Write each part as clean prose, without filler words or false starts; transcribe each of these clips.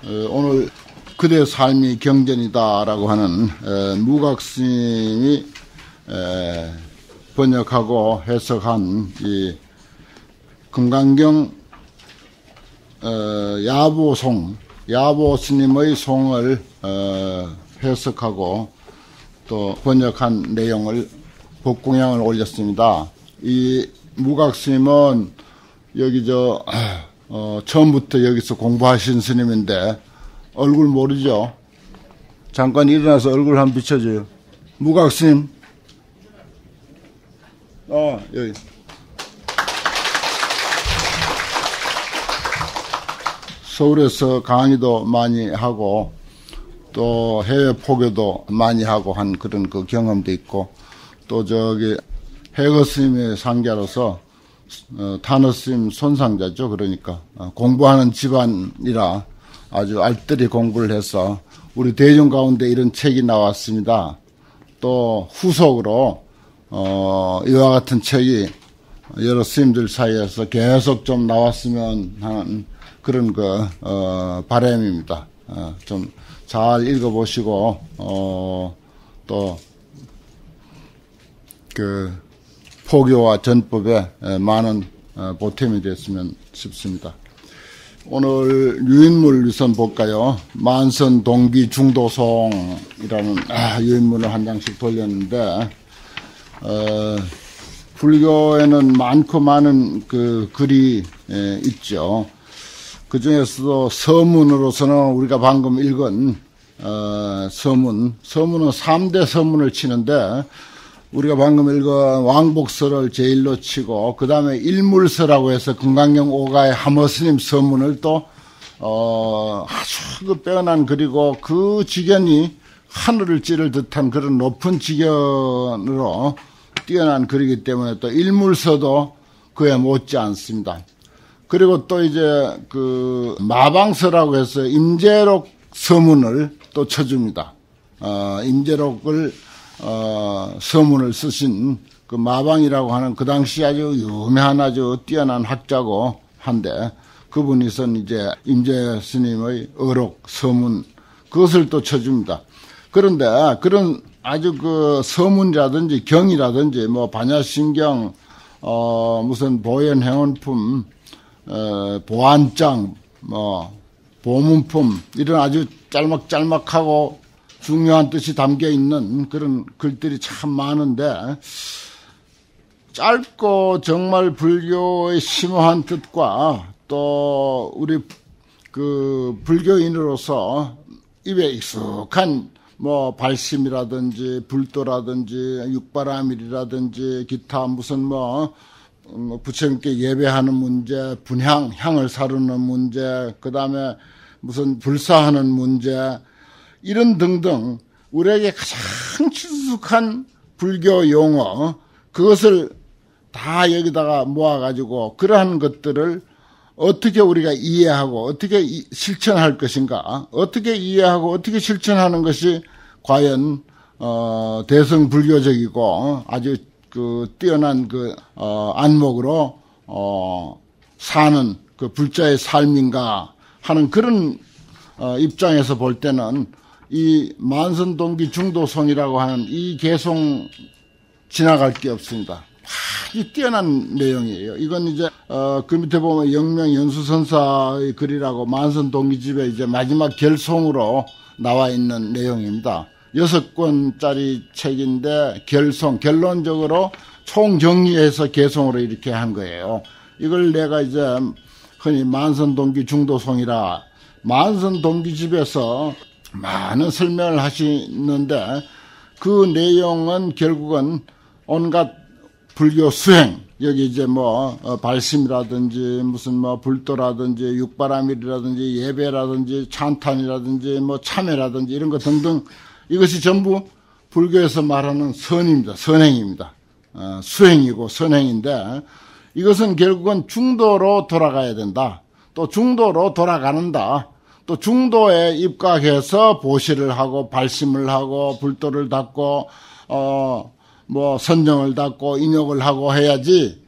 오늘 그대 삶이 경전이다라고 하는 무각스님이 번역하고 해석한 이 금강경 야보 스님의 송을 해석하고 또 번역한 내용을 법공양을 올렸습니다. 이 무각스님은 여기 처음부터 여기서 공부하신 스님인데 얼굴 모르죠? 잠깐 일어나서 얼굴 한번 비춰줘요. 무각스님. 여기. 서울에서 강의도 많이 하고 또 해외 포교도 많이 하고 한 그런 그 경험도 있고 또 해거 스님의 상자로서 타너 스님 손상자죠. 그러니까 공부하는 집안이라 아주 알뜰히 공부를 해서 우리 대중 가운데 이런 책이 나왔습니다. 또 후속으로 이와 같은 책이 여러 스님들 사이에서 계속 좀 나왔으면 하는 그런 바람입니다. 좀 잘 읽어보시고 또 포교와 전법에 많은 보탬이 됐으면 싶습니다. 오늘 유인물 우선 볼까요? 만선 동기 중도송이라는 유인물을 한 장씩 돌렸는데 불교에는 많고 많은 글이 있죠. 그 중에서도 서문으로서는 우리가 방금 읽은 서문은 3대 서문을 치는데 우리가 방금 읽은 왕복서를 제일로 치고 그 다음에 일물서라고 해서 금강경 오가의 하머스님 서문을 또 아주 빼어난 글이고 그 지견이 하늘을 찌를 듯한 그런 높은 지견으로 뛰어난 글이기 때문에 또 일물서도 그에 못지 않습니다. 그리고 또 마방서라고 해서 임재록 서문을 또 쳐줍니다. 임재록을 서문을 쓰신 그 마방이라고 하는 그 당시 아주 유명한 아주 뛰어난 학자고 한데 그분이선 이제 임재 스님의 어록 서문 그것을 또 쳐줍니다. 그런데 그런 아주 서문이라든지 경이라든지 반야심경 무슨 보현행원품 보안장 보문품 이런 아주 짤막짤막하고 중요한 뜻이 담겨 있는 그런 글들이 참 많은데 짧고 정말 불교의 심오한 뜻과 또 우리 불교인으로서 입에 익숙한 발심이라든지 불도라든지 육바라밀이라든지 기타 무슨 부처님께 예배하는 문제, 분향, 향을 사르는 문제, 그 다음에 무슨 불사하는 문제, 이런 등등 우리에게 가장 친숙한 불교 용어, 그것을 다 여기다가 모아가지고 그러한 것들을 어떻게 우리가 이해하고 어떻게 실천할 것인가, 어떻게 이해하고 어떻게 실천하는 것이 과연 대성불교적이고 아주 뛰어난 안목으로 사는 불자의 삶인가 하는 그런 입장에서 볼 때는 이 만선동기 중도송이라고 하는 이 개송 지나갈 게 없습니다. 아주 뛰어난 내용이에요. 이건 이제 그 밑에 보면 영명 연수선사의 글이라고 만선동기집에 이제 마지막 결송으로 나와 있는 내용입니다. 6권짜리 책인데 결론적으로 총정리해서 개송으로 이렇게 한 거예요. 이걸 내가 이제 흔히 만선동기 중도송이라 만선동기집에서 많은 설명을 하시는데 그 내용은 결국은 온갖 불교 수행, 여기 이제 발심이라든지 무슨 불도라든지 육바라밀이라든지 예배라든지 찬탄이라든지 참회라든지 이런 거 등등 이것이 전부 불교에서 말하는 선입니다. 선행입니다. 수행이고 선행인데 이것은 결국은 중도로 돌아가야 된다. 또 중도로 돌아가는다. 또 중도에 입각해서 보시를 하고 발심을 하고 불도를 닦고 선정을 닦고 인욕을 하고 해야지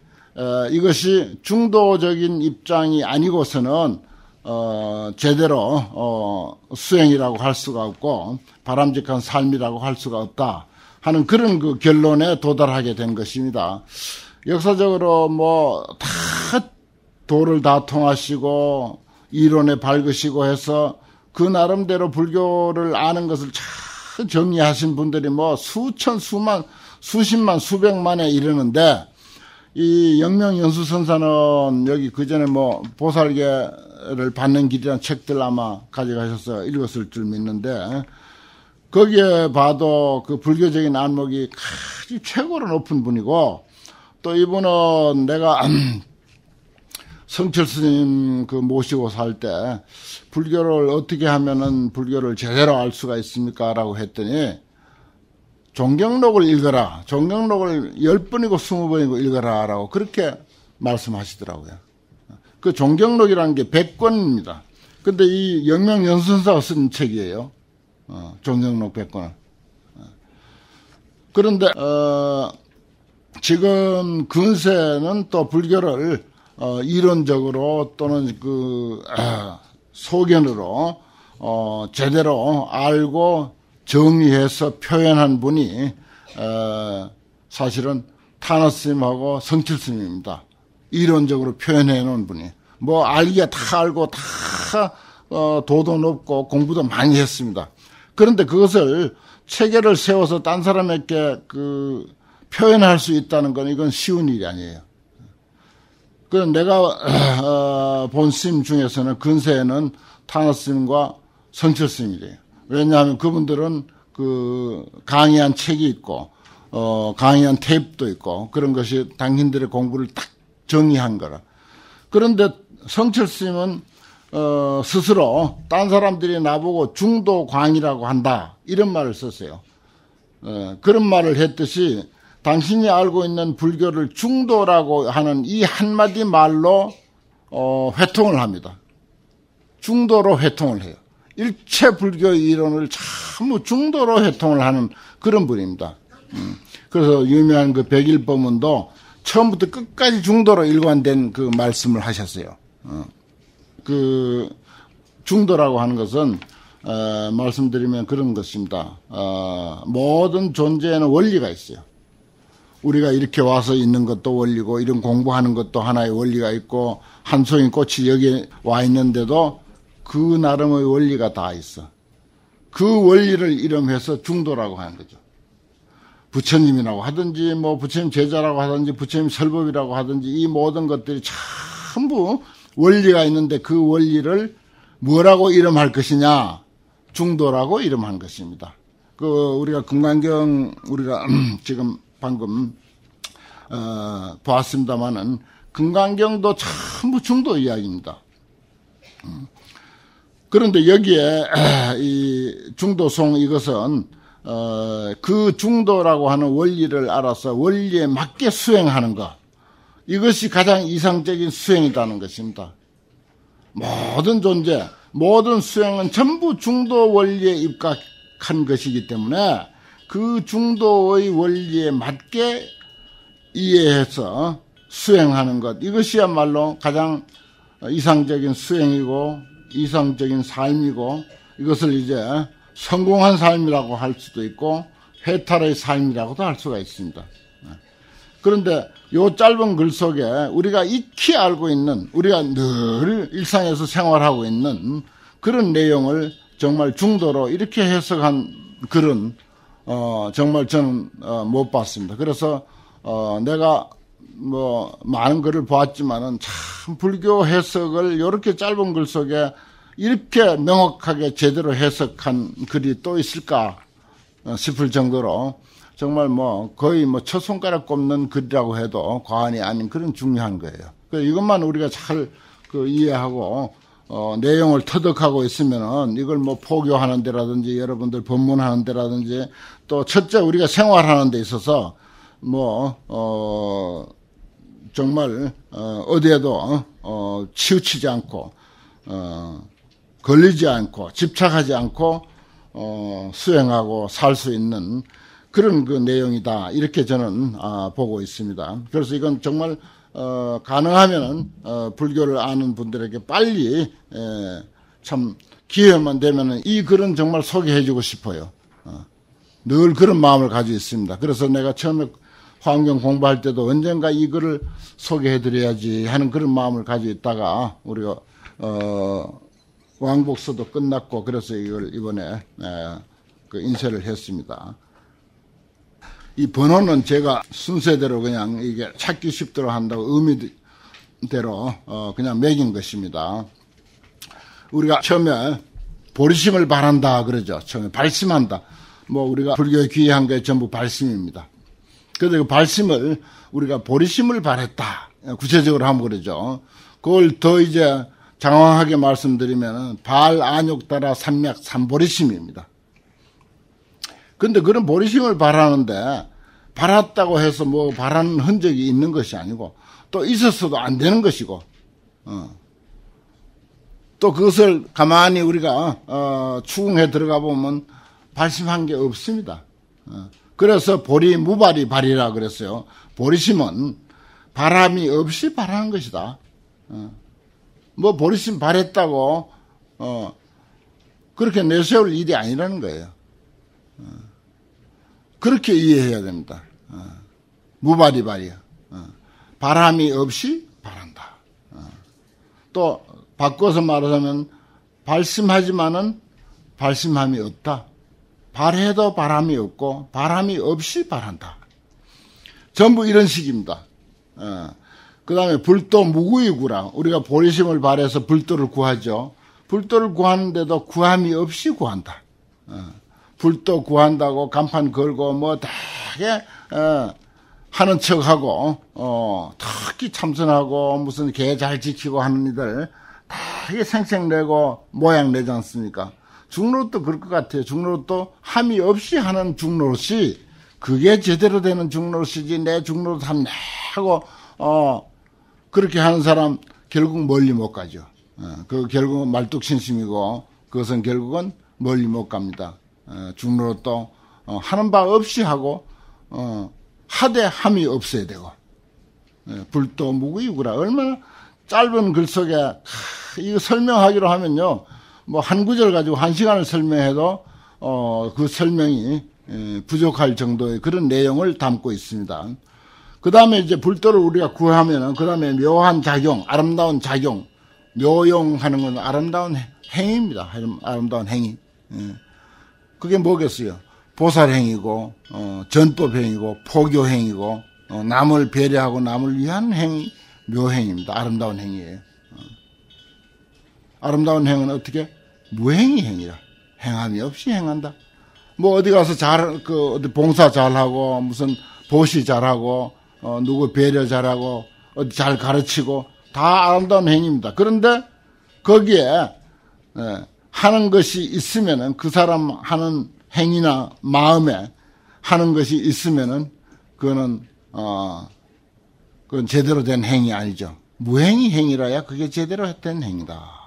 이것이 중도적인 입장이 아니고서는 제대로 수행이라고 할 수가 없고 바람직한 삶이라고 할 수가 없다 하는 그런 그 결론에 도달하게 된 것입니다. 역사적으로 뭐 다 도를 다 통하시고 이론에 밝으시고 해서 그 나름대로 불교를 아는 것을 잘 정리하신 분들이 뭐 수천, 수만, 수십만, 수백만에 이르는데 이 영명연수선사는 여기 그전에 뭐 보살계를 받는 길이라는 책들 아마 가져가셔서 읽었을 줄 믿는데 거기에 봐도 그 불교적인 안목이 아주 최고로 높은 분이고 또 이분은 내가 성철 스님 그 모시고 살 때 불교를 어떻게 하면은 불교를 제대로 알 수가 있습니까? 라고 했더니 종경록을 읽어라. 종경록을 10번이고 20번이고 읽어라. 라고 그렇게 말씀하시더라고요. 그 종경록이라는 게 100권입니다. 근데 이 영명연수선사가 쓴 책이에요. 종경록 100권을. 그런데, 지금 근세는 또 불교를 이론적으로 또는 소견으로 제대로 알고 정리해서 표현한 분이 사실은 타나스님하고 성칠스님입니다. 이론적으로 표현해 놓은 분이 뭐 알기가 다 알고 다 도도 높고 공부도 많이 했습니다. 그런데 그것을 체계를 세워서 딴 사람에게 표현할 수 있다는 건 이건 쉬운 일이 아니에요. 내가 본 스님 중에서는 근세에는 타나스님과 성철스님이래요. 왜냐하면 그분들은 강의한 책이 있고 강의한 테이프도 있고 그런 것이 당신들의 공부를 딱 정리한 거라. 그런데 성철스님은 스스로 딴 사람들이 나보고 중도광이라고 한다 이런 말을 썼어요. 그런 말을 했듯이 당신이 알고 있는 불교를 중도라고 하는 이 한마디 말로 회통을 합니다. 중도로 회통을 해요. 일체 불교 이론을 전부 중도로 회통을 하는 그런 분입니다. 그래서 유명한 그 백일법문도 처음부터 끝까지 중도로 일관된 그 말씀을 하셨어요. 그 중도라고 하는 것은 말씀드리면 그런 것입니다. 모든 존재에는 원리가 있어요. 우리가 이렇게 와서 있는 것도 원리고 이런 공부하는 것도 하나의 원리가 있고 한 송이 꽃이 여기 와 있는데도 그 나름의 원리가 다 있어. 그 원리를 이름해서 중도라고 하는 거죠. 부처님이라고 하든지 뭐 부처님 제자라고 하든지 부처님 설법이라고 하든지 이 모든 것들이 전부 원리가 있는데 그 원리를 뭐라고 이름할 것이냐? 중도라고 이름한 것입니다. 우리가 금강경 우리가 지금 방금 보았습니다마는 금강경도 전부 중도 이야기입니다. 그런데 여기에 이 중도송 이것은 그 중도라고 하는 원리를 알아서 원리에 맞게 수행하는 것 이것이 가장 이상적인 수행이라는 것입니다. 모든 존재 모든 수행은 전부 중도 원리에 입각한 것이기 때문에 그 중도의 원리에 맞게 이해해서 수행하는 것 이것이야말로 가장 이상적인 수행이고 이상적인 삶이고 이것을 이제 성공한 삶이라고 할 수도 있고 해탈의 삶이라고도 할 수가 있습니다. 그런데 요 짧은 글 속에 우리가 익히 알고 있는 우리가 늘 일상에서 생활하고 있는 그런 내용을 정말 중도로 이렇게 해석한 글은 정말 저는 못 봤습니다. 그래서 내가 뭐 많은 글을 보았지만은 참 불교 해석을 이렇게 짧은 글 속에 이렇게 명확하게 제대로 해석한 글이 또 있을까 싶을 정도로 정말 뭐 거의 뭐 첫 손가락 꼽는 글이라고 해도 과언이 아닌 그런 중요한 거예요. 그래서 이것만 우리가 잘 이해하고 내용을 터득하고 있으면은 이걸 뭐 포교하는 데라든지 여러분들 법문하는 데라든지 또 첫째 우리가 생활하는 데 있어서 뭐 정말 어디에도 치우치지 않고 걸리지 않고 집착하지 않고 수행하고 살 수 있는 그런 그 내용이다 이렇게 저는 보고 있습니다. 그래서 이건 정말 가능하면은 불교를 아는 분들에게 빨리 참 기회만 되면은 이 글은 정말 소개해주고 싶어요. 늘 그런 마음을 가지고 있습니다. 그래서 내가 처음에 화엄경 공부할 때도 언젠가 이 글을 소개해드려야지 하는 그런 마음을 가지고 있다가 우리가 왕복서도 끝났고 그래서 이걸 이번에 그 인쇄를 했습니다. 이 번호는 제가 순서대로 그냥 이게 찾기 쉽도록 한다고 의미대로 그냥 매긴 것입니다. 우리가 처음에 보리심을 바란다 그러죠. 처음에 발심한다. 뭐 우리가 불교에 귀한 게 전부 발심입니다. 그래서 그 발심을 우리가 보리심을 바랬다. 구체적으로 하면 그러죠. 그걸 더 이제 장황하게 말씀드리면 발, 안욕, 따라, 삼맥, 삼보리심입니다. 근데 그런 보리심을 바라는데 바랐다고 해서 뭐 바라는 흔적이 있는 것이 아니고 또 있었어도 안 되는 것이고 또 그것을 가만히 우리가 추궁해 들어가 보면 발심한 게 없습니다. 그래서 보리 무발이 발이라 그랬어요. 보리심은 바람이 없이 발하는 것이다. 뭐 보리심 발했다고 그렇게 내세울 일이 아니라는 거예요. 그렇게 이해해야 됩니다. 무발이 발이야. 바람이 없이 발한다. 또 바꿔서 말하자면 발심하지만은 발심함이 없다. 발해도 바람이 없고 바람이 없이 발한다. 전부 이런 식입니다. 그 다음에 불도 무구이구라. 우리가 보리심을 발해서 불도를 구하죠. 불도를 구하는데도 구함이 없이 구한다. 불도 구한다고 간판 걸고 뭐 되게 하는 척하고 특히 참선하고 무슨 개 잘 지키고 하는 이들 되게 생색내고 모양 내지 않습니까? 중노릇도 그럴 것 같아요. 중노릇도 함이 없이 하는 중노릇이 그게 제대로 되는 중노릇이지 내 중노릇 함 하고 그렇게 하는 사람 결국 멀리 못 가죠. 그 결국은 말뚝신심이고 그것은 결국은 멀리 못 갑니다. 중노릇도 하는 바 없이 하고 하되 함이 없어야 되고 불도 무구이구라. 얼마나 짧은 글 속에 이거 설명하기로 하면요. 뭐 한 구절 가지고 한 시간을 설명해도 그 설명이 부족할 정도의 그런 내용을 담고 있습니다. 그 다음에 이제 불도를 우리가 구하면은 그 다음에 묘한 작용, 아름다운 작용, 묘용하는 건 아름다운 행위입니다. 아름다운 행위. 그게 뭐겠어요? 보살행위고 전법행위고 포교행위고 남을 배려하고 남을 위한 행위, 묘행입니다. 아름다운 행위예요. 아름다운 행위는 어떻게? 무행위 행위라. 행함이 없이 행한다. 뭐 어디 가서 어디 봉사 잘하고 무슨 보시 잘하고 누구 배려 잘하고 어디 잘 가르치고 다 아름다운 행위입니다. 그런데 거기에 하는 것이 있으면은 그 사람 하는 행위나 마음에 하는 것이 있으면은 그건 제대로 된 행위 아니죠. 무행위 행위라야 그게 제대로 된 행위다.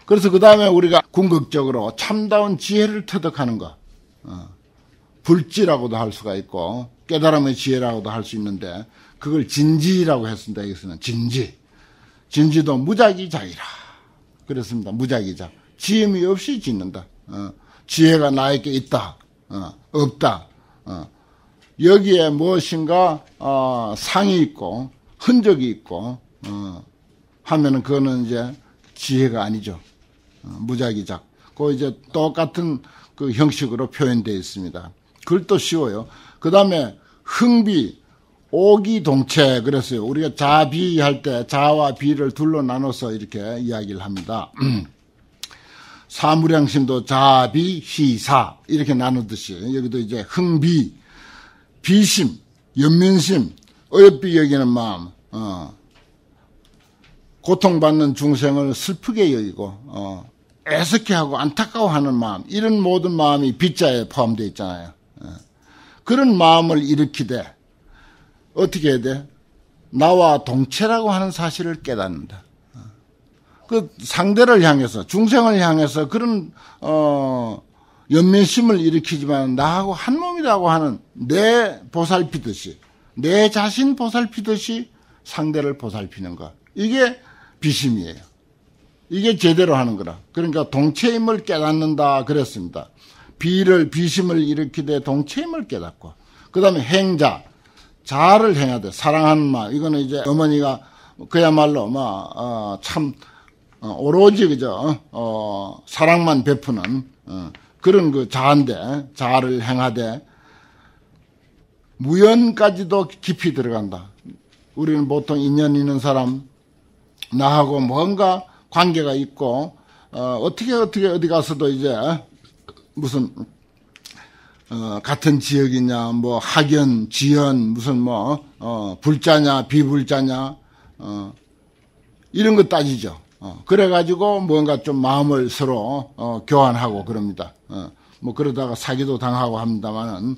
그래서 그 다음에 우리가 궁극적으로 참다운 지혜를 터득하는 것. 불지라고도 할 수가 있고 깨달음의 지혜라고도 할 수 있는데 그걸 진지라고 했습니다. 여기서는 진지. 진지도 무작위작이라. 그렇습니다. 무작위작. 지음이 없이 짓는다. 지혜가 나에게 있다. 없다. 여기에 무엇인가 상이 있고 흔적이 있고 하면은 그거는 이제 지혜가 아니죠. 무작위작. 그 이제 똑같은 그 형식으로 표현되어 있습니다. 글도 쉬워요. 그 다음에 흥비, 오기동체 그랬어요. 우리가 자비할 때 자와 비를 둘로 나눠서 이렇게 이야기를 합니다. 사무량심도 자비, 희사 이렇게 나누듯이 여기도 이제 흥비, 비심, 연민심, 어여삐 여기는 마음, 고통받는 중생을 슬프게 여기고 애석해하고 안타까워하는 마음 이런 모든 마음이 비자에 포함되어 있잖아요. 그런 마음을 일으키되 어떻게 해야 돼? 나와 동체라고 하는 사실을 깨닫는다. 그 상대를 향해서 중생을 향해서 그런 연민심을 일으키지만 나하고 한 몸이라고 하는 내 보살피듯이 내 자신 보살피듯이 상대를 보살피는 것. 이게 비심이에요. 이게 제대로 하는 거라. 그러니까 동체임을 깨닫는다 그랬습니다. 비심을 일으키되 동체임을 깨닫고, 그 다음에 행자, 자를 행하되 사랑하는 마음. 이거는 이제 어머니가 그야말로 참 오로지 그저 사랑만 베푸는 그런 그 자인데, 자를 행하되 무연까지도 깊이 들어간다. 우리는 보통 인연 있는 사람, 나하고 뭔가 관계가 있고 어떻게 어디 가서도 이제 무슨 같은 지역이냐, 뭐 학연, 지연, 무슨 불자냐, 비불자냐, 이런 거 따지죠. 그래가지고 뭔가 좀 마음을 서로 교환하고 그럽니다. 뭐 그러다가 사기도 당하고 합니다만은,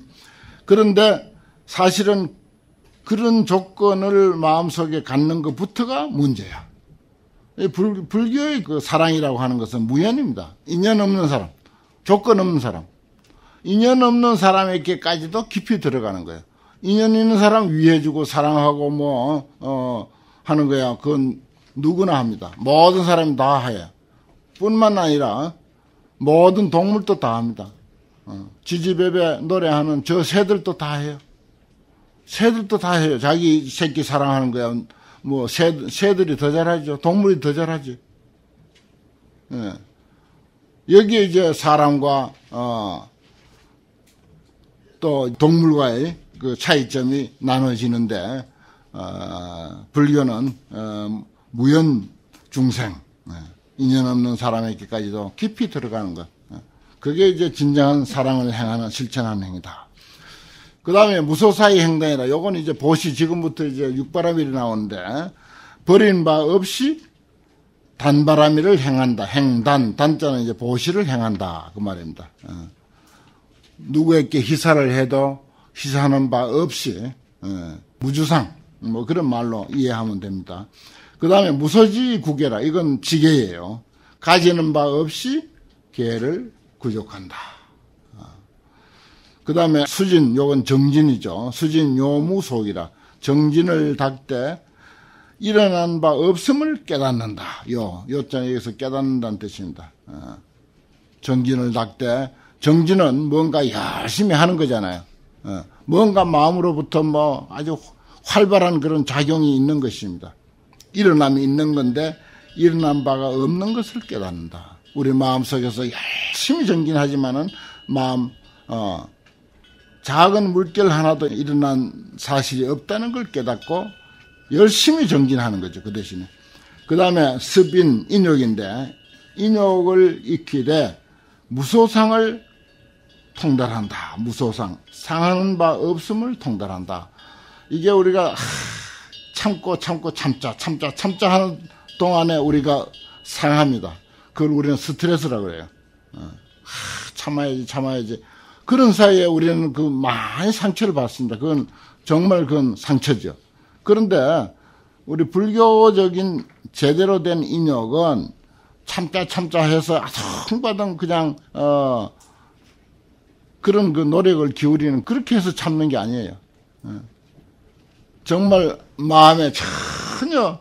그런데 사실은 그런 조건을 마음속에 갖는 것부터가 문제야. 불교의 그 사랑이라고 하는 것은 무연입니다. 인연 없는 사람, 조건 없는 사람, 인연 없는 사람에게까지도 깊이 들어가는 거예요. 인연 있는 사람 위해주고 사랑하고 하는 거야. 그건 누구나 합니다. 모든 사람이 다 해요. 뿐만 아니라 모든 동물도 다 합니다. 지지배배 노래하는 저 새들도 다 해요. 새들도 다 해요. 자기 새끼 사랑하는 거야. 뭐 새들이 더 잘하죠. 동물이 더 잘하지. 예. 여기에 이제 사람과 또 동물과의 그 차이점이 나눠지는데, 불교는 무연 중생, 인연 없는 사람에게까지도 깊이 들어가는 것. 그게 이제 진정한 사랑을 행하는, 실천하는 행위다. 그 다음에 무소사의 행동이라, 요건 이제 보시, 지금부터 이제 육바라밀이 나오는데, 버린 바 없이 단바라밀을 행한다. 행단, 단자는 이제 보시를 행한다. 그 말입니다. 누구에게 희사를 해도 희사하는 바 없이, 무주상, 뭐 그런 말로 이해하면 됩니다. 그 다음에 무소지 구계라, 이건 지계예요. 가지는 바 없이 계를 구족한다. 그 다음에 수진, 요건 정진이죠. 수진 요무속이라, 정진을 닦되 일어난 바 없음을 깨닫는다. 요자는 여기서 깨닫는다는 뜻입니다. 정진을 닦되, 정진은 뭔가 열심히 하는 거잖아요. 뭔가 마음으로부터 아주 활발한 그런 작용이 있는 것입니다. 일어남이 있는 건데 일어난 바가 없는 것을 깨닫는다. 우리 마음속에서 열심히 정진하지만은 작은 물결 하나도 일어난 사실이 없다는 걸 깨닫고 열심히 정진하는 거죠. 그 대신에. 그 다음에 습인, 인욕인데, 인욕을 익히되 무소상을 통달한다. 무소상, 상하는 바 없음을 통달한다. 이게 우리가 참고 참자 하는 동안에 우리가 상합니다. 그걸 우리는 스트레스라고 그래요. 참아야지. 그런 사이에 우리는 많이 상처를 받습니다. 그건 상처죠. 그런데 우리 불교적인 제대로 된 인욕은 참자 해서 아성바등 그냥 그런 그 노력을 기울이는, 그렇게 해서 참는 게 아니에요. 정말 마음에 전혀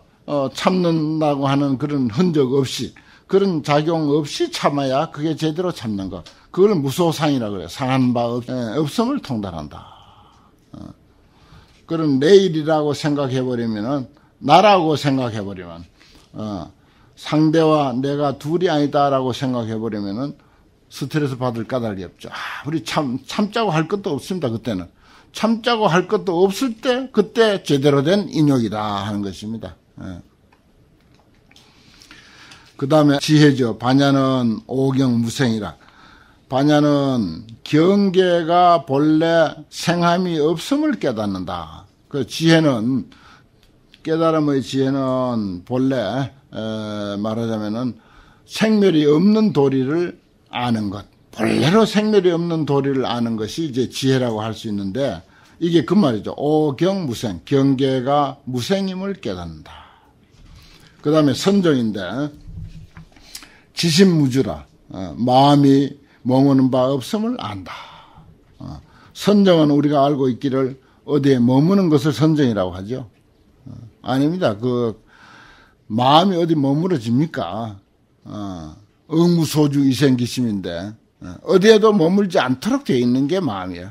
참는다고 하는 그런 흔적 없이, 그런 작용 없이 참아야 그게 제대로 참는 것. 그걸 무소상이라고 그래요. 상한 바 없음을 통달한다. 그런 내일이라고 생각해버리면은, 나라고 생각해버리면, 상대와 내가 둘이 아니다라고 생각해버리면은 스트레스 받을 까닭이 없죠. 우리 참자고 할 것도 없습니다. 그때는. 참자고 할 것도 없을 때, 그때 제대로 된 인욕이다 하는 것입니다. 그 다음에 지혜죠. 반야는 오경무생이라. 반야는 경계가 본래 생함이 없음을 깨닫는다. 그 지혜는, 깨달음의 지혜는 본래 말하자면은 생멸이 없는 도리를 아는 것. 본래로 생멸이 없는 도리를 아는 것이 이제 지혜라고 할 수 있는데, 이게 그 말이죠. 오경무생, 경계가 무생임을 깨닫는다. 그 다음에 선정인데, 지심무주라, 마음이 머무는 바 없음을 안다. 선정은 우리가 알고 있기를 어디에 머무는 것을 선정이라고 하죠. 아닙니다. 마음이 어디 머무러집니까? 응무소주 이생기심인데, 어디에도 머물지 않도록 되어 있는 게 마음이에요.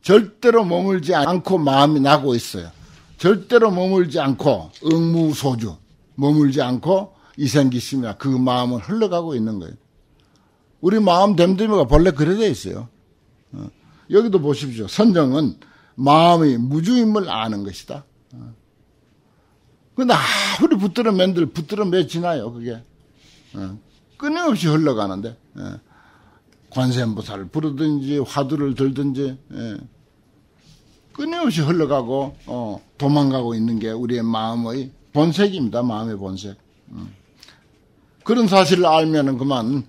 절대로 머물지 않고 마음이 나고 있어요. 절대로 머물지 않고, 응무소주, 머물지 않고 이생기심이야. 그 마음은 흘러가고 있는 거예요. 우리 마음 됨됨이가 본래 그래 돼 있어요. 여기도 보십시오. 선정은 마음이 무주임을 아는 것이다. 근데 아무리 붙들어 매지나요, 그게. 끊임없이 흘러가는데, 관세음보살을 부르든지, 화두를 들든지, 끊임없이 흘러가고, 도망가고 있는 게 우리의 마음의 본색입니다, 마음의 본색. 그런 사실을 알면은 그만,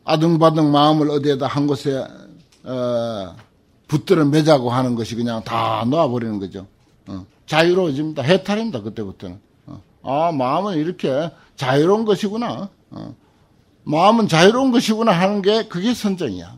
아등바등 마음을 어디에다 한 곳에, 붙들어 매자고 하는 것이 그냥 다 놓아버리는 거죠. 자유로워집니다. 해탈입니다. 그때부터는. 마음은 이렇게 자유로운 것이구나. 마음은 자유로운 것이구나 하는 게 그게 선정이야.